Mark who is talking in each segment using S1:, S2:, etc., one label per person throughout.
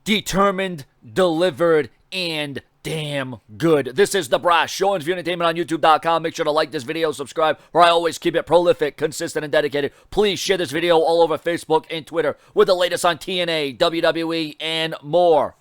S1: determined, delivered, and damn good. This is The Brass, Seanzviewent Entertainment on YouTube.com. Make sure to like this video, subscribe, where I always keep it prolific, consistent, and dedicated. Please share this video all over Facebook and Twitter with the latest on TNA, WWE, and more.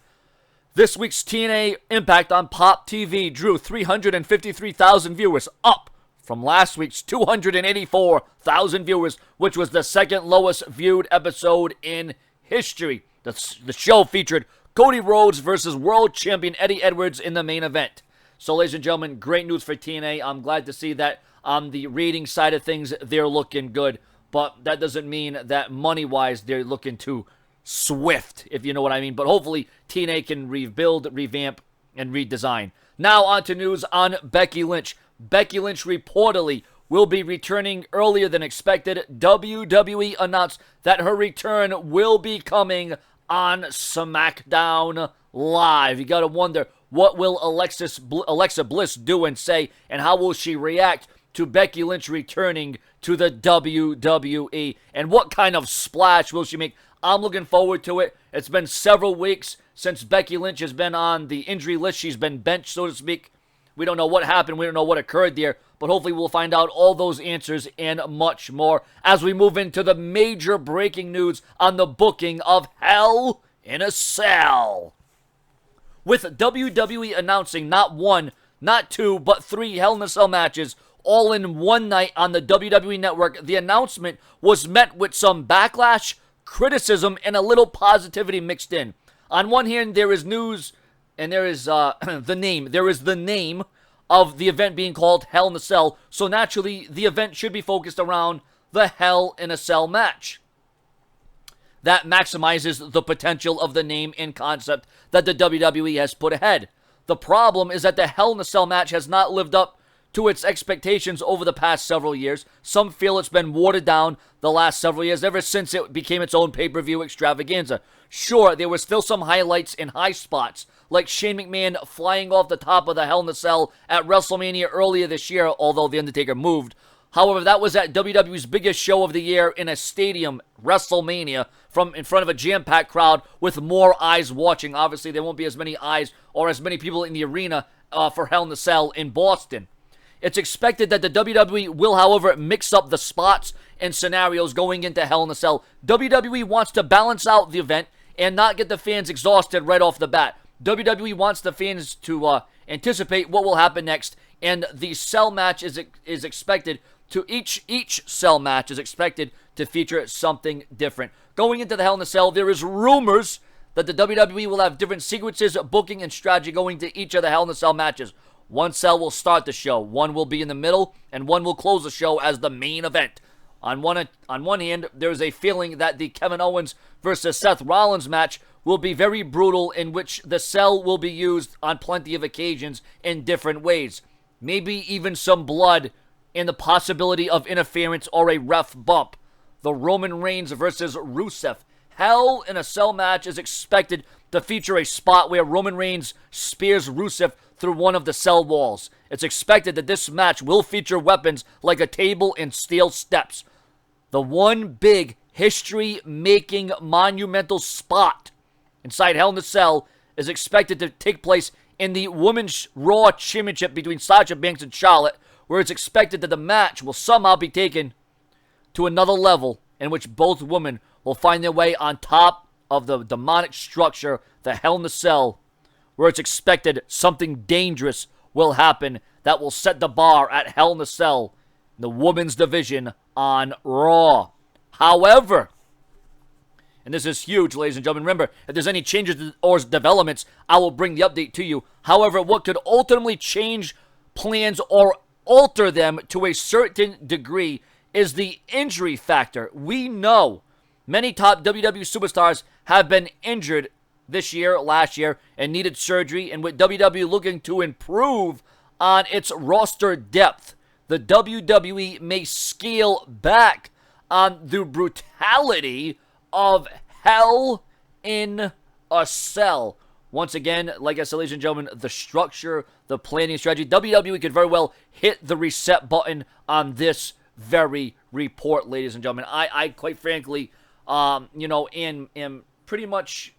S1: This week's TNA Impact on Pop TV drew 353,000 viewers, up from last week's 284,000 viewers, which was the second lowest viewed episode in history. The show featured Cody Rhodes versus World Champion Eddie Edwards in the main event. So, ladies and gentlemen, great news for TNA. I'm glad to see that on the rating side of things, they're looking good. But that doesn't mean that money-wise, they're looking too swift, if you know what I mean. But hopefully, TNA can rebuild, revamp, and redesign. Now, on to news on Becky Lynch. Becky Lynch reportedly will be returning earlier than expected. WWE announced that her return will be coming on SmackDown Live. You gotta wonder, what will Alexa Bliss do and say, and how will she react to Becky Lynch returning to the WWE? And what kind of splash will she make? I'm looking forward to it. It's been several weeks since Becky Lynch has been on the injury list. She's been benched, so to speak. We don't know what happened. We don't know what occurred there. But hopefully we'll find out all those answers and much more as we move into the major breaking news on the booking of Hell in a Cell. With WWE announcing not one, not two, but 3 Hell in a Cell matches all in one night on the WWE Network, the announcement was met with some backlash, criticism, and a little positivity mixed in. On one hand, there is news, and there is the name. There is the name of the event being called Hell in a Cell, so naturally, the event should be focused around the Hell in a Cell match. That maximizes the potential of the name and concept that the WWE has put ahead. The problem is that the Hell in a Cell match has not lived up to its expectations over the past several years. Some feel it's been watered down the last several years, ever since it became its own pay-per-view extravaganza. Sure, there were still some highlights and high spots, like Shane McMahon flying off the top of the Hell in a Cell at WrestleMania earlier this year, although The Undertaker moved. However, that was at WWE's biggest show of the year in a stadium, WrestleMania, from in front of a jam-packed crowd with more eyes watching. Obviously, there won't be as many eyes or as many people in the arena for Hell in a Cell in Boston. It's expected that the WWE will, however, mix up the spots and scenarios going into Hell in a Cell. WWE wants to balance out the event and not get the fans exhausted right off the bat. WWE wants the fans to anticipate what will happen next, and the cell match is expected to each cell match is expected to feature something different. Going into the Hell in a Cell, there is rumors that the WWE will have different sequences, booking, and strategy going to each of the Hell in a Cell matches. One cell will start the show, one will be in the middle, and one will close the show as the main event. On one hand, there is a feeling that the Kevin Owens versus Seth Rollins match will be very brutal, in which the cell will be used on plenty of occasions in different ways. Maybe even some blood and the possibility of interference or a ref bump. The Roman Reigns versus Rusev Hell in a Cell match is expected to feature a spot where Roman Reigns spears Rusev through one of the cell walls. It's expected that this match will feature weapons like a table and steel steps. The one big history-making monumental spot inside Hell in a Cell is expected to take place in the Women's Raw Championship between Sasha Banks and Charlotte, where it's expected that the match will somehow be taken to another level in which both women will find their way on top of the demonic structure, the Hell in a Cell, where it's expected something dangerous will happen that will set the bar at Hell in a Cell, the women's division on Raw. However, and this is huge, ladies and gentlemen, remember, if there's any changes or developments, I will bring the update to you. However, what could ultimately change plans or alter them to a certain degree is the injury factor. We know many top WWE superstars have been injured this year, last year, and needed surgery, and with WWE looking to improve on its roster depth, the WWE may scale back on the brutality of Hell in a Cell. Once again, like I said, ladies and gentlemen, the structure, the planning strategy, WWE could very well hit the reset button on this very report, ladies and gentlemen. I quite frankly, am pretty much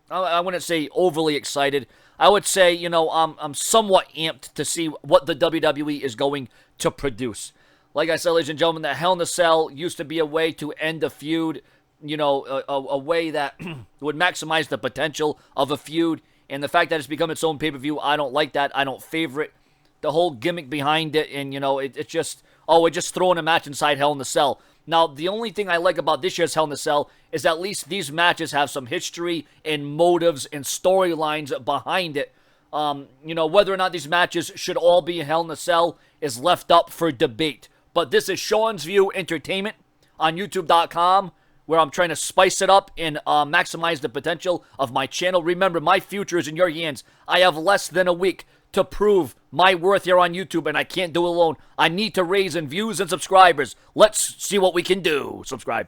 S1: I wouldn't say overly excited. I would say, you know, I'm somewhat amped to see what the WWE is going to produce. Like I said, ladies and gentlemen, the Hell in a Cell used to be a way to end a feud, you know, a way that would maximize the potential of a feud. And the fact that it's become its own pay-per-view, I don't like that. I don't favor it. The whole gimmick behind it, and, you know, it's just, oh, we're just throwing a match inside Hell in a Cell. Now, the only thing I like about this year's Hell in a Cell is at least these matches have some history and motives and storylines behind it. You know, whether or not these matches should all be Hell in a Cell is left up for debate. But this is Sean's View Entertainment on YouTube.com, where I'm trying to spice it up and maximize the potential of my channel. Remember, my future is in your hands. I have less than a week to prove my worth here on YouTube, and I can't do it alone. I need to raise in views and subscribers. Let's see what we can do. Subscribe.